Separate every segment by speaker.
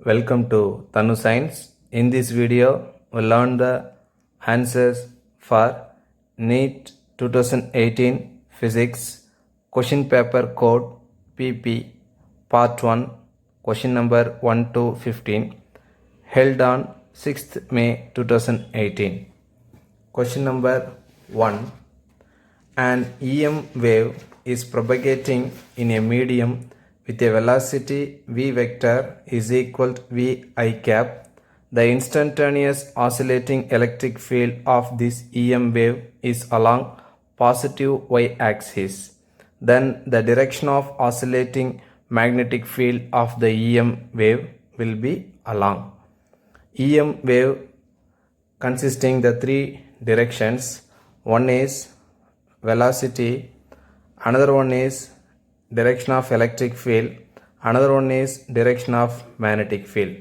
Speaker 1: Welcome to Tanu Science. In this video, we'll learn the answers for NEET 2018 Physics Question Paper Code PP Part 1 Question number 1 to 15 held on 6th May 2018. Question number 1. An EM wave is propagating in a medium with a velocity v vector is equal to v I cap. The instantaneous oscillating electric field of this EM wave is along positive y axis. Then the direction of oscillating magnetic field of the EM wave will be along. EM wave consisting the three directions. One is velocity, another one is direction of electric field, another one is direction of magnetic field.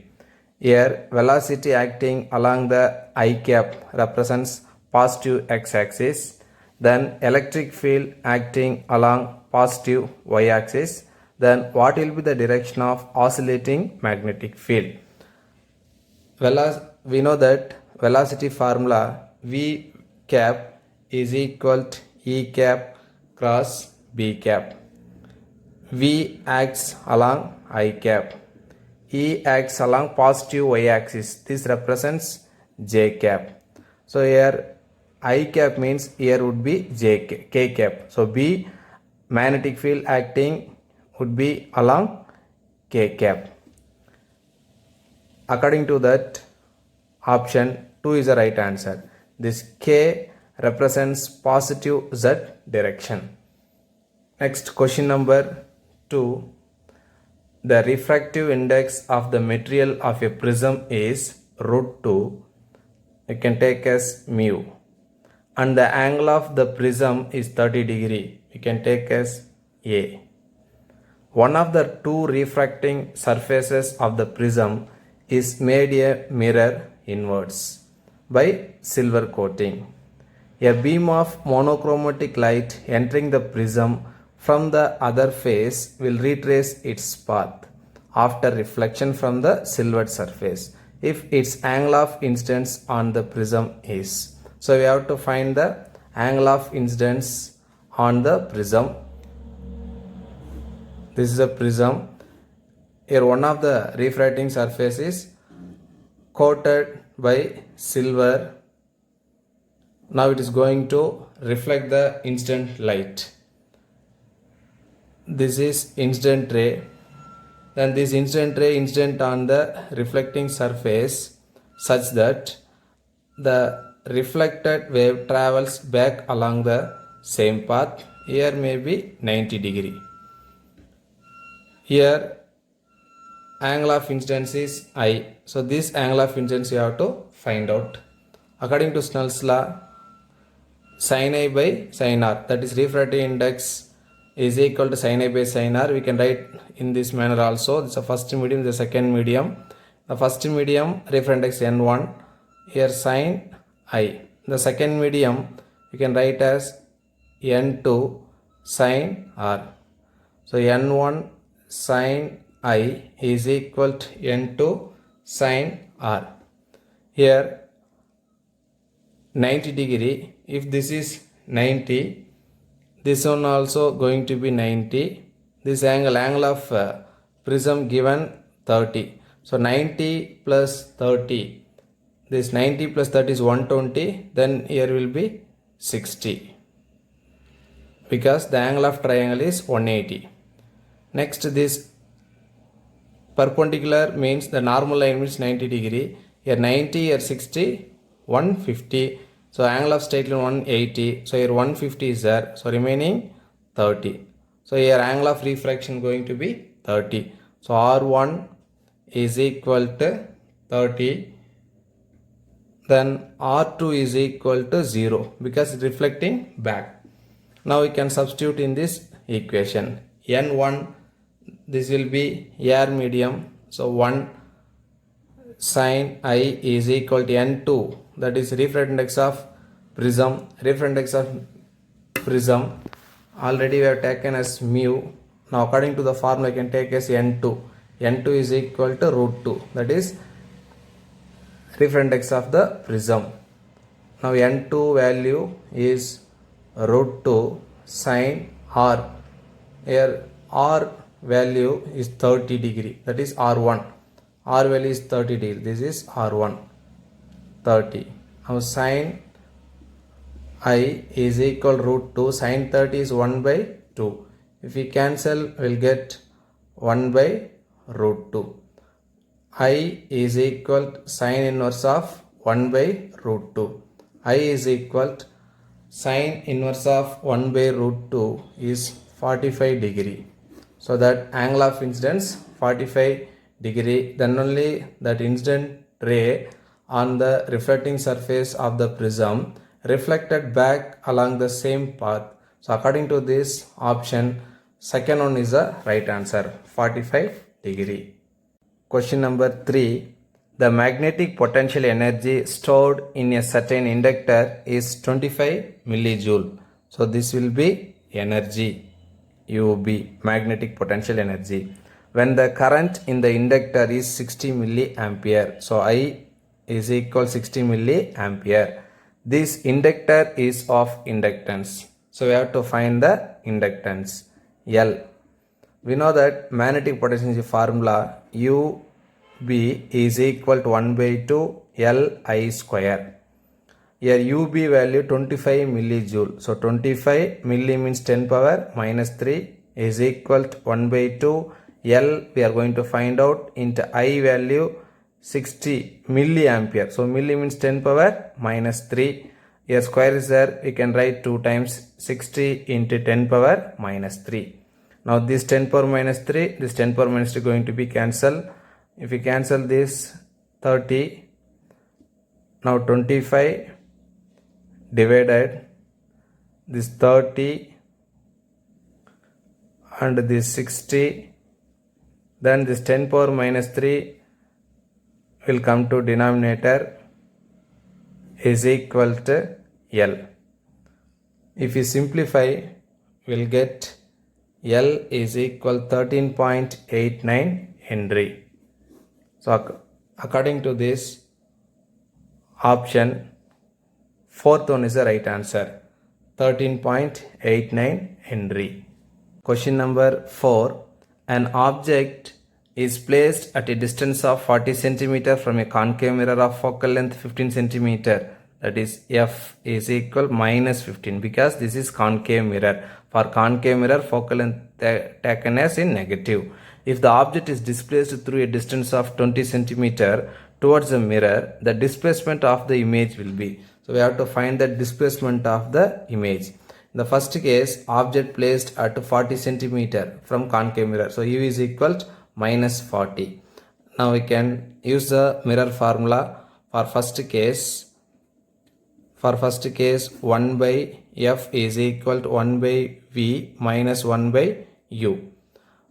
Speaker 1: Here velocity acting along the I cap represents positive x-axis, then electric field acting along positive y-axis. Then what will be the direction of oscillating magnetic field? We know that velocity formula v cap is equal to E cap cross B cap. V acts along I cap. E acts along positive y axis. This represents J cap. So here I cap means here would be K cap. So B magnetic field acting would be along K cap. According to that, option 2 is the right answer. This K represents positive Z direction. Next, question number 2. The refractive index of the material of a prism is √2. You can take as mu. And the angle of the prism is 30 degree. You can take as A. One of the two refracting surfaces of the prism is made a mirror inwards by silver coating. A beam of monochromatic light entering the prism from the other face will retrace its path after reflection from the silver surface if its angle of incidence on the prism is. So we have to find the angle of incidence on the prism. This is a prism. Here one of the refracting surface is coated by silver. Now it is going to reflect the incident light. This is incident ray. Then this incident ray incident on the reflecting surface such that the reflected wave travels back along the same path. Here may be 90 degree. Here angle of incidence is I. So this angle of incidence you have to find out. According to Snell's law, sin I by sin R, that is refractive index is equal to sin I by sin R. We can write in this manner also. This is the first medium, the second medium. The first medium refractive index N1, here sin I. The second medium we can write as N2 sin R. So N1 sin I is equal to N2 sin R. Here 90 degree, if this is 90, this one also going to be 90. This angle of prism given 30. So 90 plus 30, this 90 plus 30 is 120, then here will be 60 because the angle of triangle is 180. Next, this perpendicular means the normal line means 90 degree. Here 90, here 60, 150. So angle of straight line 180. So here 150 is there. So remaining 30. So here angle of refraction going to be 30. So R1 is equal to 30. Then R2 is equal to 0 because it's reflecting back. Now we can substitute in this equation. N1, this will be air medium. So 1 sin I is equal to N2, that is refractive index of prism. Refractive index of prism already we have taken as mu. Now according to the formula I can take as N2. N2 is equal to root 2, that is refractive of the prism. Now N2 value is root 2 sine R. Here R value is 30 degree, that is R1. R value is 30 degree, this is R1, 30. Now sine I is equal root 2, sine 30 is 1 by 2. If we cancel, we will get 1 by root 2. I is equal to sine inverse of 1 by root 2. I is equal to sine inverse of 1 by root 2 is 45 degree. So that angle of incidence 45 degree, then only that incident ray on the reflecting surface of the prism reflected back along the same path. So according to this option, second one is the right answer, 45 degree. Question number 3. The magnetic potential energy stored in a certain inductor is 25 millijoule. So this will be energy, UB, magnetic potential energy. When the current in the inductor is 60 milliampere, so I is equal 60 milliampere. This inductor is of inductance. So we have to find the inductance, L. We know that magnetic potential energy formula UB is equal to 1 by 2 Li square. Here UB value 25 millijoule. So 25 milli means 10 power minus 3 is equal to 1 by 2 L. We are going to find out into I value 60 milliampere. So milli means 10 power minus 3. Here square is there. We can write 2 times 60 into 10 power minus 3. Now this 10 power minus 3, this 10 power minus 3 going to be cancelled. If we cancel this 30, now 25 divided this 30 and this 60, then this 10 power minus 3 will come to denominator is equal to L. If we simplify, we will get L is equal 13.89 Henry. So according to this option, fourth one is the right answer, 13.89 Henry. Question number 4. An object is placed at a distance of 40 cm from a concave mirror of focal length 15 cm, that is F is equal minus 15, because this is concave mirror. For concave mirror, focal length taken as in negative. If the object is displaced through a distance of 20 cm towards the mirror, the displacement of the image will be. So we have to find the displacement of the image. In the first case, object placed at 40 cm from concave mirror. So U is equal to minus 40. Now we can use the mirror formula for first case. For first case, 1 by F is equal to 1 by V minus 1 by U.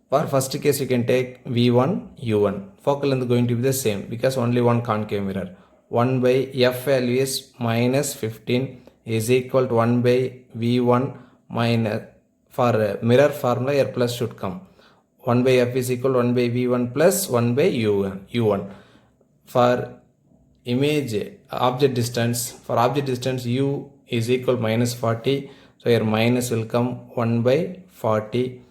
Speaker 1: For first case, you can take V1, U1. Focal length is going to be the same because only one concave mirror. 1 by F value is minus 15 is equal to 1 by V1 minus, for mirror formula here plus should come. 1 by F is equal to 1 by V1 plus 1 by U1. For image object distance, for object distance U is equal minus 40. So here minus will come 1 by 40.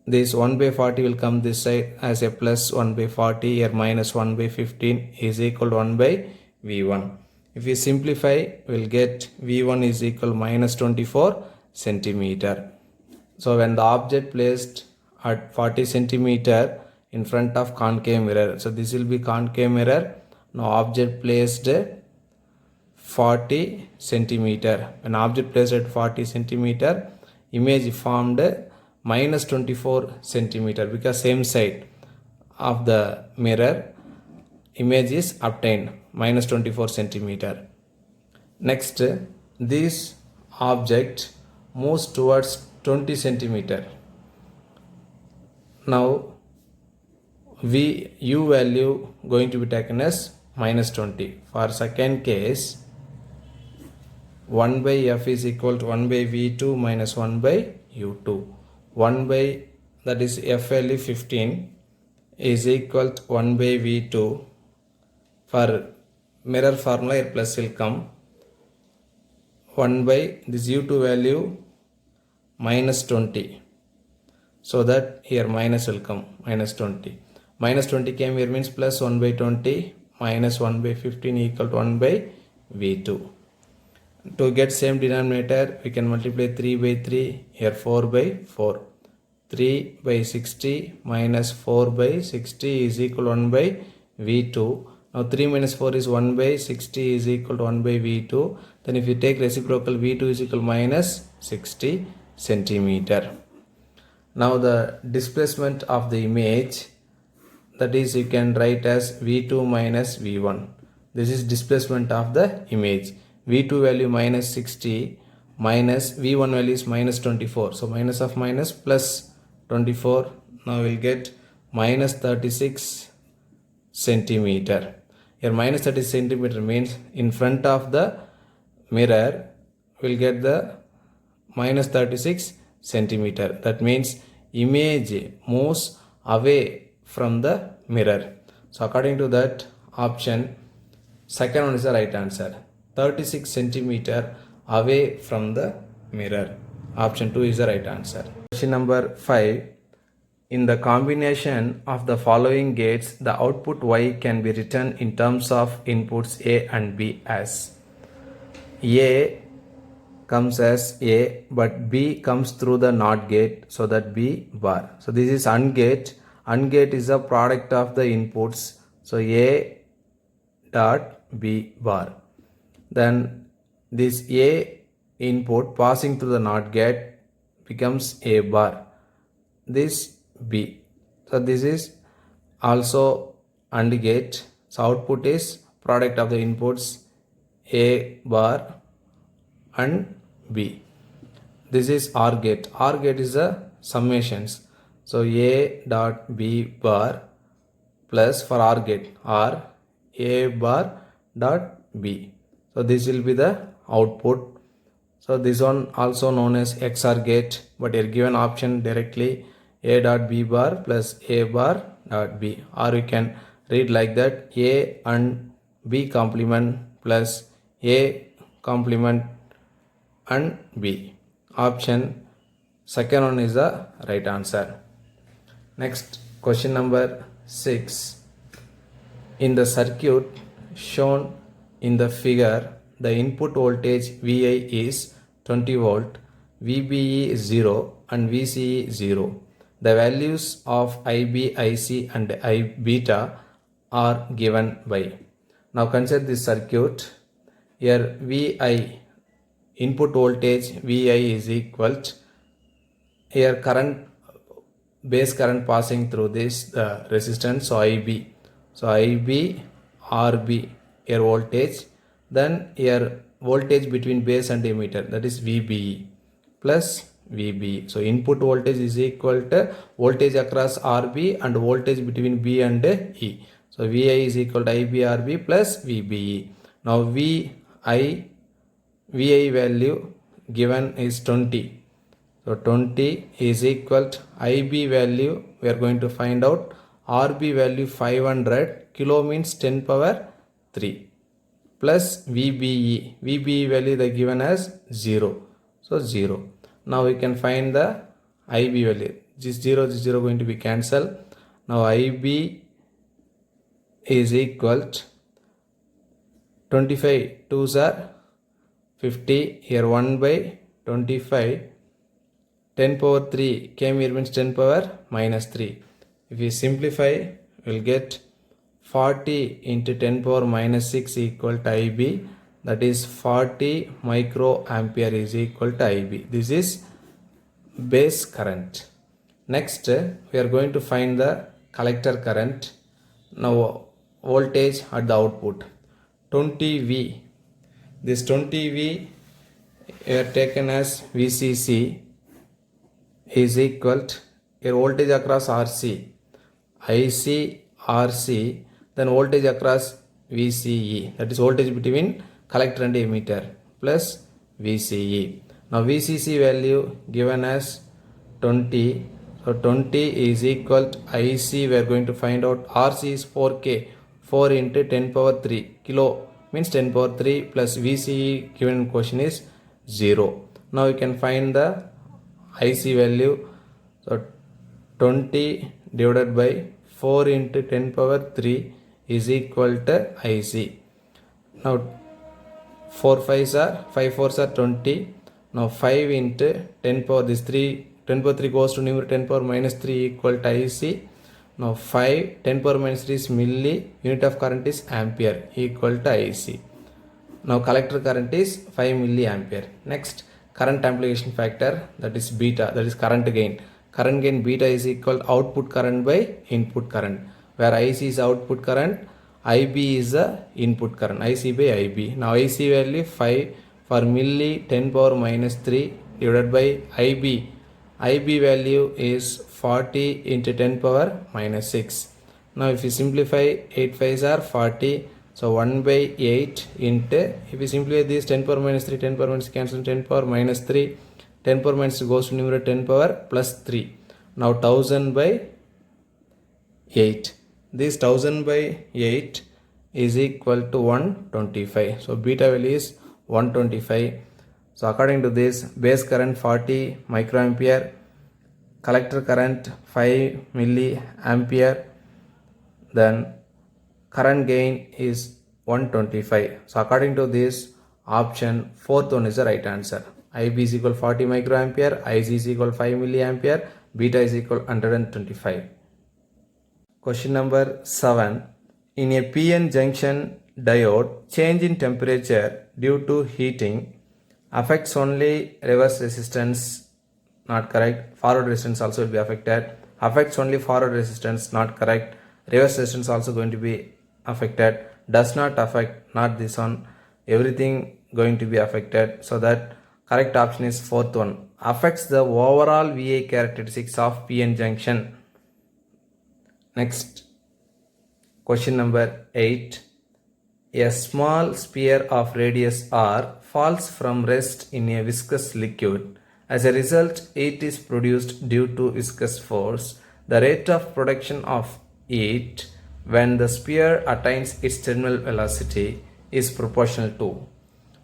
Speaker 1: This 1 by 40 will come this side as a plus 1 by 40. Here minus 1 by 15 is equal to 1 by V1. If we simplify, we will get V1 is equal minus 24 centimeter. So when the object placed at 40 centimeter in front of concave mirror, so this will be concave mirror. Now object placed 40 centimeter. When object placed at 40 centimeter, image formed minus 24 centimeter because same side of the mirror image is obtained minus 24 centimeter. Next, this object moves towards 20 centimeter. Now U value going to be taken as minus 20. For second case, 1 by F is equal to 1 by V2 minus 1 by U2. 1 by, that is F value 15 is equal to 1 by V2. For mirror formula, here plus will come. 1 by this U2 value minus 20. So that here minus will come, minus 20. Minus 20 came here means plus 1 by 20 minus 1 by 15 equal to 1 by V2. To get same denominator, we can multiply 3 by 3, here 4 by 4. 3 by 60 minus 4 by 60 is equal to 1 by V2. Now 3 minus 4 is 1 by 60 is equal to 1 by V2. Then if you take reciprocal, V2 is equal to minus 60 centimeter. Now the displacement of the image, that is you can write as V2 minus V1. This is displacement of the image. V2 value minus 60 minus V1 value is minus 24. So minus of minus plus 24. Now we'll get minus 36 centimeter. Here minus 30 centimeter means in front of the mirror we'll get the minus 36 centimeter. That means image moves away from the mirror. So according to that option, second one is the right answer. 36 centimeter away from the mirror. Option 2 is the right answer. Question number 5. In the combination of the following gates, the output Y can be written in terms of inputs A and B as A comes as A, but B comes through the NOT gate, so that B bar. So this is AND gate. AND gate is a product of the inputs, so A dot B bar. Then this A input passing through the NOT gate becomes A bar. This B. So this is also AND gate. So output is product of the inputs A bar and B. This is OR gate. OR gate is the summations. So A dot B bar plus for OR gate or A bar dot B. So this will be the output. So this one also known as XOR gate, but here given option directly A dot B bar plus A bar dot B, or you can read like that A and B complement plus A complement and B. Option second one is the right answer. Next, question number 6. In the circuit shown in the figure, the input voltage VI is 20 volt, VBE is 0 and VCE is 0. The values of IB, IC and I beta are given by. Now consider this circuit. Here VI, input voltage VI is equal to, here current, base current passing through this resistance, so IB. So IB RB, here voltage. Then here voltage between base and emitter, that is VBE plus VB. So input voltage is equal to voltage across RB and voltage between B and E. So VI is equal to IB RB plus VBE. Now VI value given is 20. So 20 is equal to IB value, we are going to find out RB value 500, kilo means 10 power 3 plus VBE. VBE value they given as 0. So 0. Now we can find the IB value. This 0 going to be cancelled. Now IB is equal to 25 2s are 50. Here 1 by 25. 10 power 3 came here means 10 power minus 3. If we simplify, we will get 40 into 10 power minus 6 equal to IB. That is 40 microampere is equal to IB. This is base current. Next, we are going to find the collector current. Now voltage at the output 20V. This 20V we are taken as VCC is equal to here voltage across RC, IC RC, then voltage across VCE, that is voltage between collector and emitter plus VCE. Now VCC value given as 20, So 20 is equal to IC. We are going to find out RC is 4K. 4 into 10 power 3 kilo means 10 power 3 plus VCE given question is 0. Now we can find the IC value. So 20 divided by 4 into 10 power 3 is equal to IC. Now 4 5s are 5 4s are 20. Now 5 into 10 power this 3 10 power 3 goes to numerator 10 power minus 3 equal to IC. Now 5 10 power minus 3 is milli, unit of current is ampere equal to IC. Now collector current is 5 milliampere. Next, current amplification factor, that is beta, that is current gain. Current gain beta is equal to output current by input current, where IC is output current, IB is the input current, IC by IB. Now IC value 5 for milli 10 power minus 3 divided by IB. IB value is 40 into 10 power minus 6. Now if you simplify 8 5s are 40. So 1 by 8 into, if you simplify this 10 power minus 3, 10 power minus cancel 10 power minus 3, 10 power minus 2 goes to numerator 10 power plus 3. Now 1000 by 8. This 1000 by 8 is equal to 125. So beta value is 125. So according to this, base current 40 microampere, collector current 5 milliampere, then current gain is 125. So according to this, option 4th one is the right answer. IB is equal 40 microampere, IC is equal 5 milliampere, beta is equal 125. Question number 7. In a PN junction diode, change in temperature due to heating affects only reverse resistance, not correct. Forward resistance also will be affected. Affects only forward resistance, not correct. Reverse resistance also going to be affected. Does not affect, not this one. Everything going to be affected. So that correct option is 4th one. Affects the overall VA characteristics of PN junction. Next, question number 8. A small sphere of radius r falls from rest in a viscous liquid. As a result, heat is produced due to viscous force. The rate of production of heat when the sphere attains its terminal velocity is proportional to.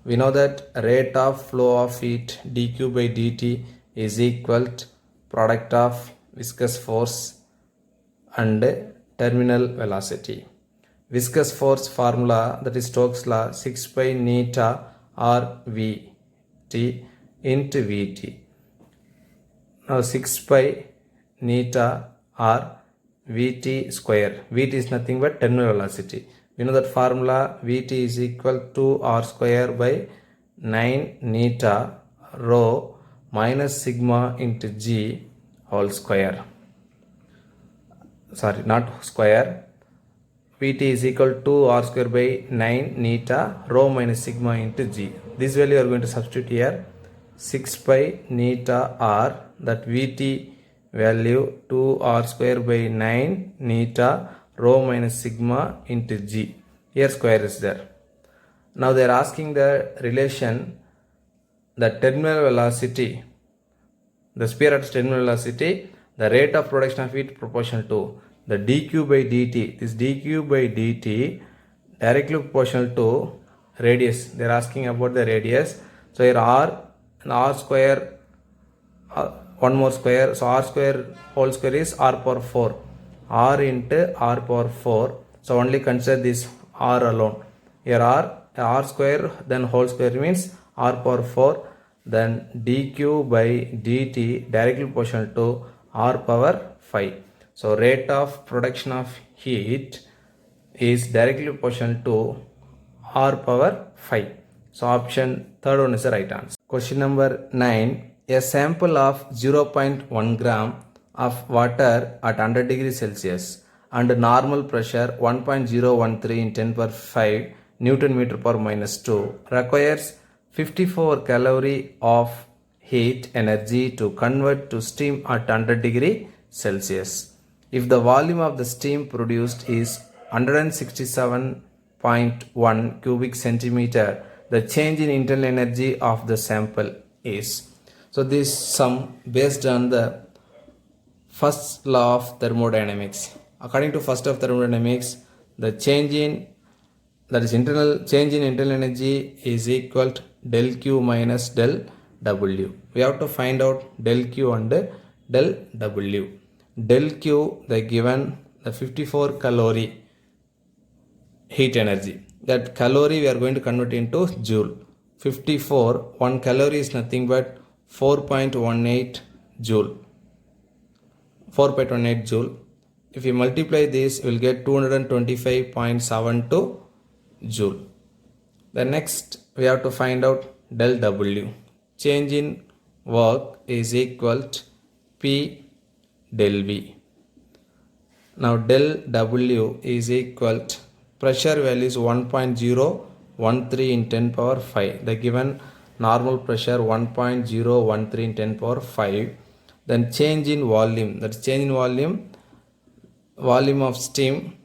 Speaker 1: We know that rate of flow of heat dq by dt is equal to product of viscous force and terminal velocity. Viscous force formula, that is Stokes law, 6 pi neta r Vt into Vt. Now 6 pi neta r Vt square. Vt is nothing but terminal velocity. We know that formula Vt is equal to r square by 9 neta rho minus sigma into g whole square. Sorry, not square. Vt is equal to r square by 9 neta rho minus sigma into g. This value you are going to substitute here. 6 pi neta r, that Vt value 2r square by 9 neta rho minus sigma into g. Here square is there. Now they are asking the relation, the terminal velocity, the sphere at terminal velocity, the rate of production of heat proportional to the dq by dt. This dq by dt directly proportional to radius. They are asking about the radius. So here r and r square, one more square. So r square whole square is r power 4. R into r power 4. So only consider this r alone. Here r square, then whole square means r power 4. Then dq by dt directly proportional to r power 5. So rate of production of heat is directly proportional to r power 5. So option 3rd one is the right answer. Question number 9. A sample of 0.1 gram of water at 100 degrees Celsius and normal pressure 1.013 in 10 per 5 Newton meter per minus 2 requires 54 calorie of heat energy to convert to steam at 100 degree Celsius. If the volume of the steam produced is 167.1 cubic centimeter, the change in internal energy of the sample is. So this sum based on the first law of thermodynamics. According to first of thermodynamics, the change in internal energy is equal to del Q minus del W. We have to find out del Q and del W. Del Q, the given the 54 calorie heat energy. That calorie we are going to convert into joule. 54, 1 calorie is nothing but 4.18 joule. 4.18 joule. If you multiply this, you will get 225.72 joule. The next we have to find out del W. Change in work is equal to P del V. Now del W is equal to pressure value is 1.013 in 10 power 5. The given normal pressure 1.013 in 10 power 5. Then change in volume, that is change in volume of steam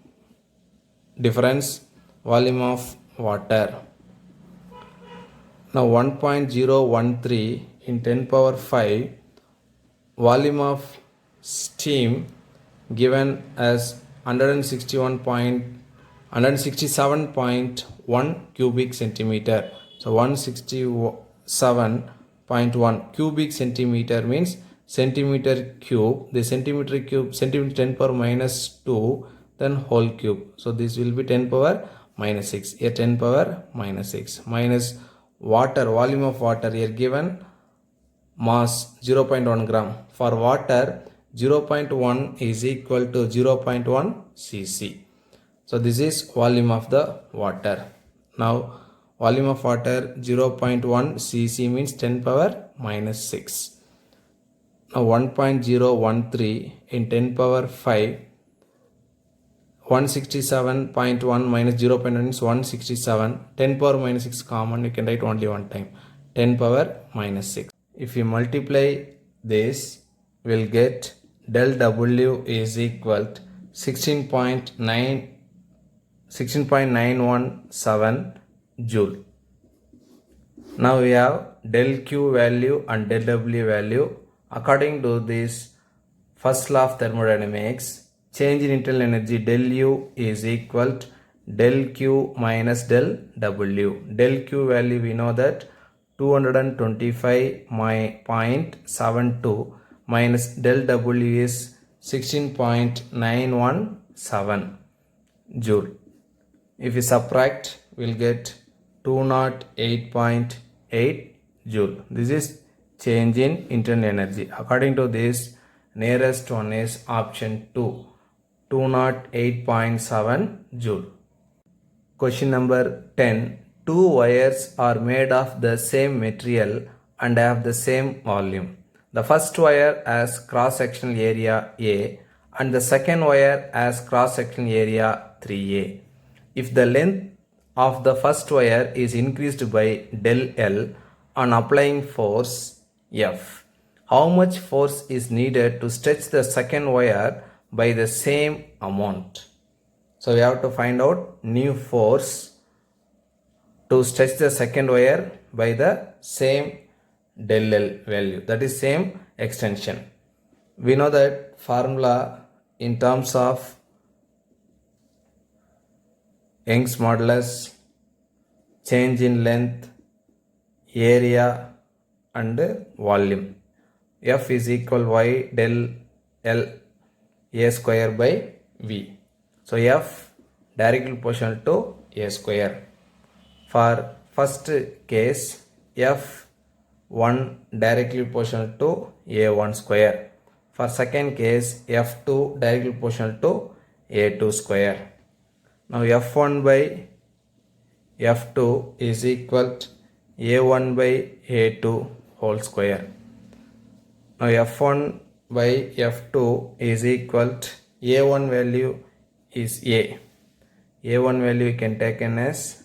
Speaker 1: difference volume of water. Now 1.013 in 10 power 5 volume of steam given as 167.1 cubic centimeter. So 167.1 cubic centimeter means centimeter cube. The centimeter cube, centimeter 10 power minus 2, then whole cube. So this will be 10 power minus 6. Here 10 power minus 6 minus water, volume of water here given mass 0.1 gram. For water 0.1 is equal to 0.1 cc. So this is volume of the water. Now volume of water 0.1 cc means 10 power minus 6. Now 1.013 in 10 power 5, 167.1 minus 0.1 is 167. 10 power minus 6 common, you can write only one time. 10 power minus 6. If you multiply this, we will get del W is equal to 16.917 joule. Now we have del Q value and del W value. According to this first law of thermodynamics, change in internal energy del U is equal to del Q minus del W. Del Q value we know that 225.72 minus del W is 16.917 joule. If you subtract, we will get 208.8 joule. This is change in internal energy. According to this, nearest one is option 2, 208.7 joule. Question number 10. Two wires are made of the same material and have the same volume. The first wire has cross-sectional area A and the second wire has cross-sectional area 3A. If the length of the first wire is increased by del L on applying force F, how much force is needed to stretch the second wire by the same amount? So we have to find out new force to stretch the second wire by the same del L value, that is same extension. We know that formula in terms of Young's modulus, change in length, area and volume. F is equal y del L A square by V. So F directly proportional to A square. For first case, F1 directly proportional to A1 square. For second case, F2 directly proportional to A2 square. Now F1 by F2 is equal to A1 by A2 whole square. Now F1 by F2 is equal to A1 value is A. A1 value you can take in as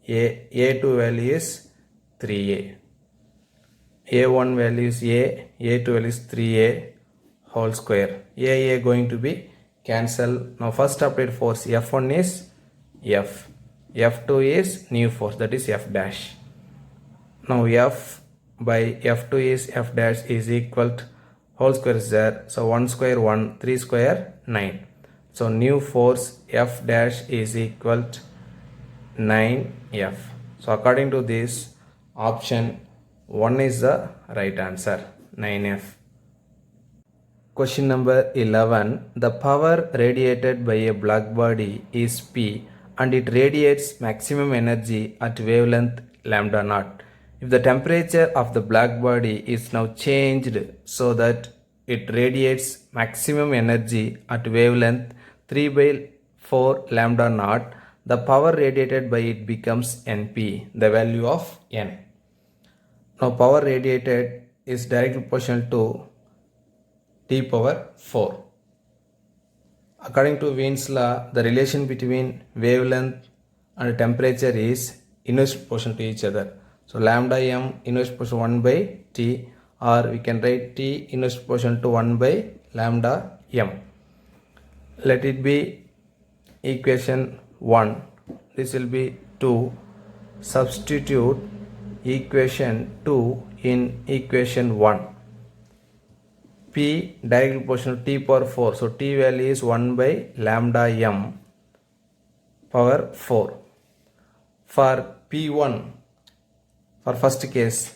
Speaker 1: A. A2 value is 3A. A1 value is A. A2 value is 3A whole square. A going to be cancel. Now first applied force F1 is F. F2 is new force, that is F dash. Now F by F2 is F dash is equal to whole square is there. So 1 square 1, 3 square 9. So new force F dash is equal to 9F. So according to this, option 1 is the right answer, 9F. Question number 11. The power radiated by a black body is P and it radiates maximum energy at wavelength lambda naught. If the temperature of the black body is now changed so that it radiates maximum energy at wavelength 3 by 4 lambda naught, the power radiated by it becomes Np, the value of N. Now power radiated is directly proportional to T power 4. According to Wien's law, the relation between wavelength and temperature is inverse proportional to each other. So lambda m inverse proportional 1 by T, or we can write T inverse proportional to 1 by lambda m. Let it be equation 1. This will be 2. Substitute equation 2 in equation 1. P directly proportional to T power 4. So T value is 1 by lambda m power 4. For P1, for first case,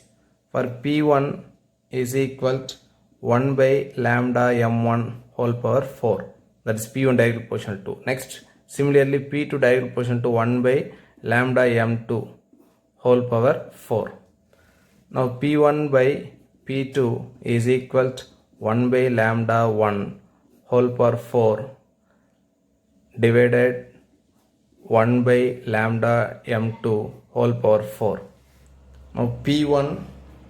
Speaker 1: for P1 is equal to 1 by lambda m1 whole power 4. That is P1 directly proportional to. Next, similarly P2 directly proportional to 1 by lambda m2 whole power 4. Now P1 by P2 is equal to 1 by lambda 1 whole power 4 divided 1 by lambda m2 whole power 4. Now P1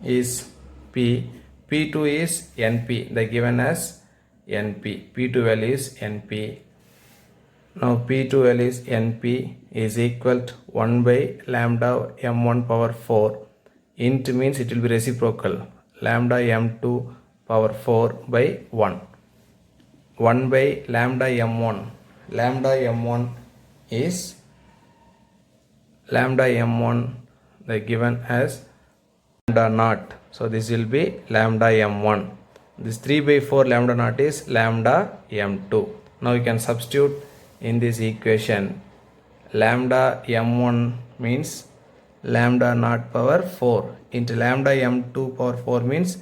Speaker 1: is P, P2 is Np, they given as Np, P2 value is Np. Now P2 value is Np is equal to 1 by lambda m1 power 4. Int means it will be reciprocal, lambda m2 power 4 by 1. 1 by lambda m1. Lambda m1 is lambda m1 they given as lambda naught. So this will be lambda m1. This 3 by 4 lambda naught is lambda m2. Now you can substitute in this equation. Lambda m1 means lambda naught power 4 into lambda m2 power 4 means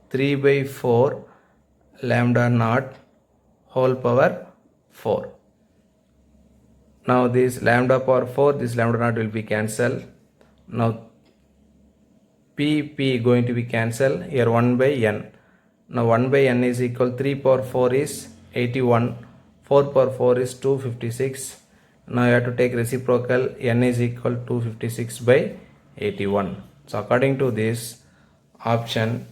Speaker 1: 3 by 4 lambda naught whole power 4. Now this lambda power 4, this lambda naught will be cancelled. Now P going to be cancelled. Here 1 by n. Now 1 by n is equal 3 power 4 is 81. 4 power 4 is 256. Now you have to take reciprocal, n is equal to 256 by 81. So according to this, option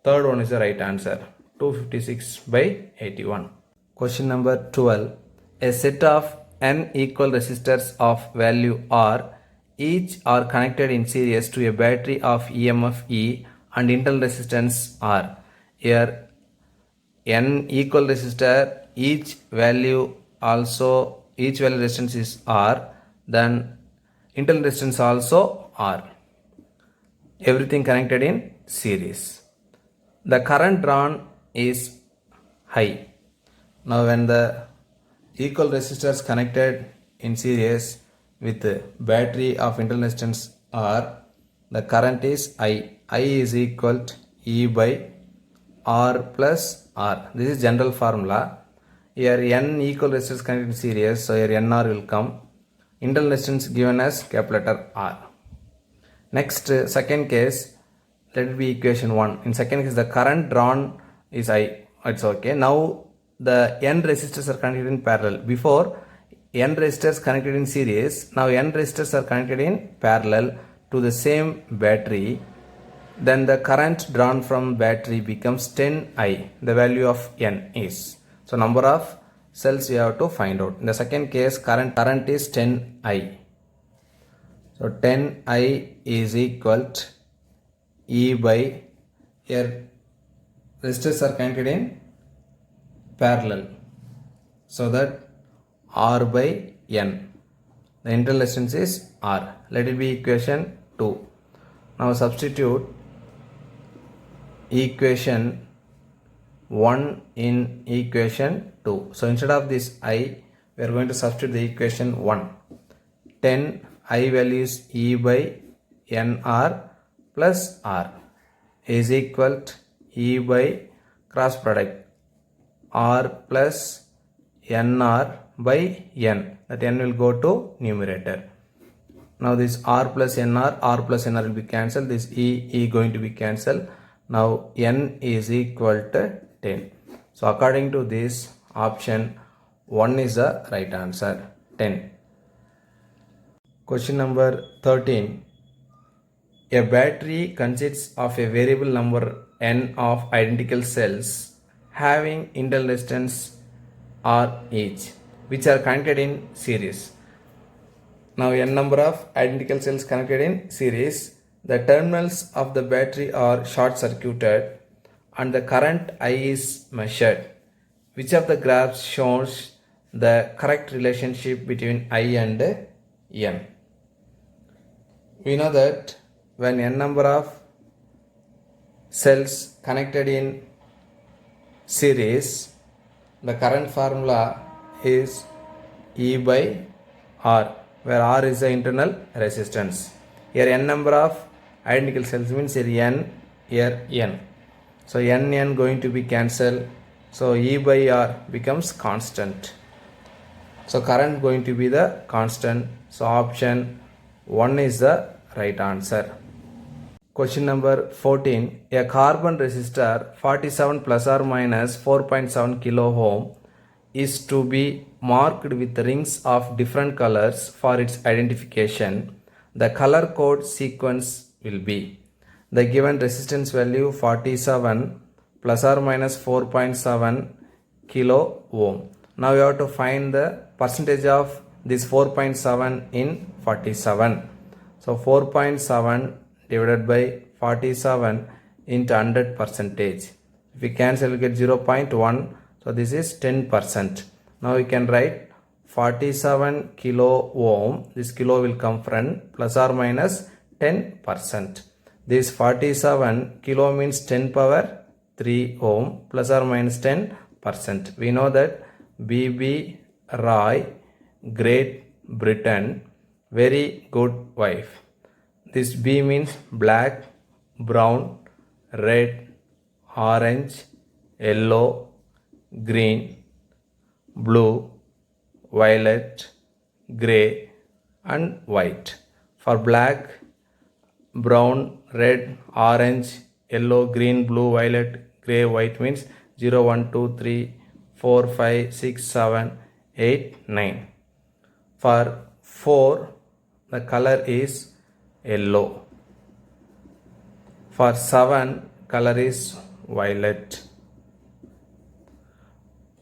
Speaker 1: third one is the right answer, 256 by 81. Question number 12. A set of n equal resistors of value R each are connected in series to a battery of EMF E and internal resistance R. Here n equal resistor, each value resistance is R, then internal resistance also R. Everything connected in series. The current drawn is high. Now when the equal resistors connected in series with battery of internal resistance R, the current is I. I is equal to E by R plus R. This is general formula. Here n equal resistors connected in series, so here NR will come. Internal resistance given as capital letter R. Next, second case, let it be equation 1. In second case, the current drawn is I. It's okay. Now the n resistors are connected in parallel. Before, n resistors connected in series. Now n resistors are connected in parallel to the same battery. Then the current drawn from battery becomes 10I. The value of n is. So number of cells you have to find out. In the second case, current is 10I. So 10I is equal to E by, here resistors are connected in parallel, so that R by N. The internal resistance is R. Let it be equation 2. Now substitute equation 1 in equation 2. So instead of this I, we are going to substitute the equation 1. 10 I value is E by NR plus R is equal to E by cross product R plus NR by N. That N will go to numerator. Now this R plus NR will be cancelled. This E going to be cancelled. Now N is equal to 10. So according to this, option 1 is the right answer, 10. Question number 13. A battery consists of a variable number n of identical cells having internal resistance R each, which are connected in series. Now n number of identical cells connected in series. The terminals of the battery are short circuited and the current I is measured. Which of the graphs shows the correct relationship between I and N? We know that when n number of cells connected in series, the current formula is E by R, where R is the internal resistance. Here n number of identical cells means here N. So N going to be cancelled. So E by R becomes constant. So current going to be the constant. So option 1 is the right answer. Question number 14. A carbon resistor 47 plus or minus 4.7 kilo ohm is to be marked with rings of different colors for its identification. The color code sequence will be the given resistance value 47 plus or minus 4.7 kilo ohm. Now you have to find the percentage of this 4.7 in 47. So 4.7 divided by 47 into 100 percentage. If we cancel, we get 0.1. So this is 10%. Now we can write 47 kilo ohm. This kilo will come from plus or minus 10%. This 47 kilo means 10 power 3 ohm plus or minus 10%. We know that B.B. Roy, Great Britain, very good wife. This B means black, brown, red, orange, yellow, green, blue, violet, grey and white. For black, brown, red, orange, yellow, green, blue, violet, grey, white means 0, 1, 2, 3, 4, 5, 6, 7, 8, 9. For 4, the color is yellow. For 7, color is violet.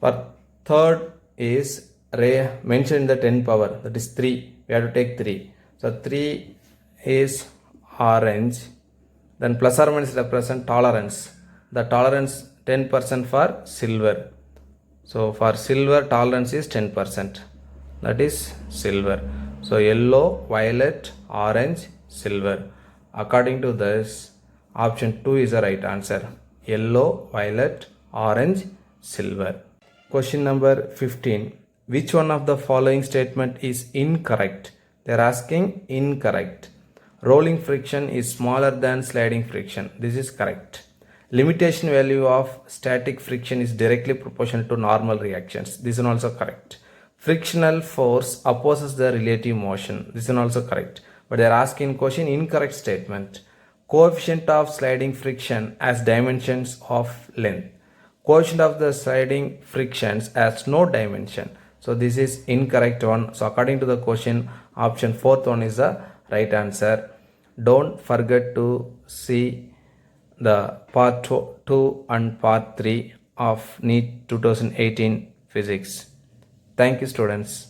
Speaker 1: For third is ray mentioned in the 10 power, that is 3. We have to take 3. So 3 is orange. Then plus or minus represent tolerance. The tolerance 10% for silver. So for silver tolerance is 10%. That is silver. So yellow, violet, orange, silver. According to this, option 2 is the right answer. Yellow, violet, orange, silver. Question number 15. Which one of the following statement is incorrect? They are asking incorrect. Rolling friction is smaller than sliding friction. This is correct. Limitation value of static friction is directly proportional to normal reactions. This is also correct. Frictional force opposes the relative motion. This is also correct. But they are asking question incorrect statement. Coefficient of sliding friction as dimensions of length. Coefficient of the sliding frictions has no dimension. So this is incorrect one. So according to the question, option 4th one is the right answer. Don't forget to see the part 2 and part 3 of NEET 2018 physics. Thank you, students.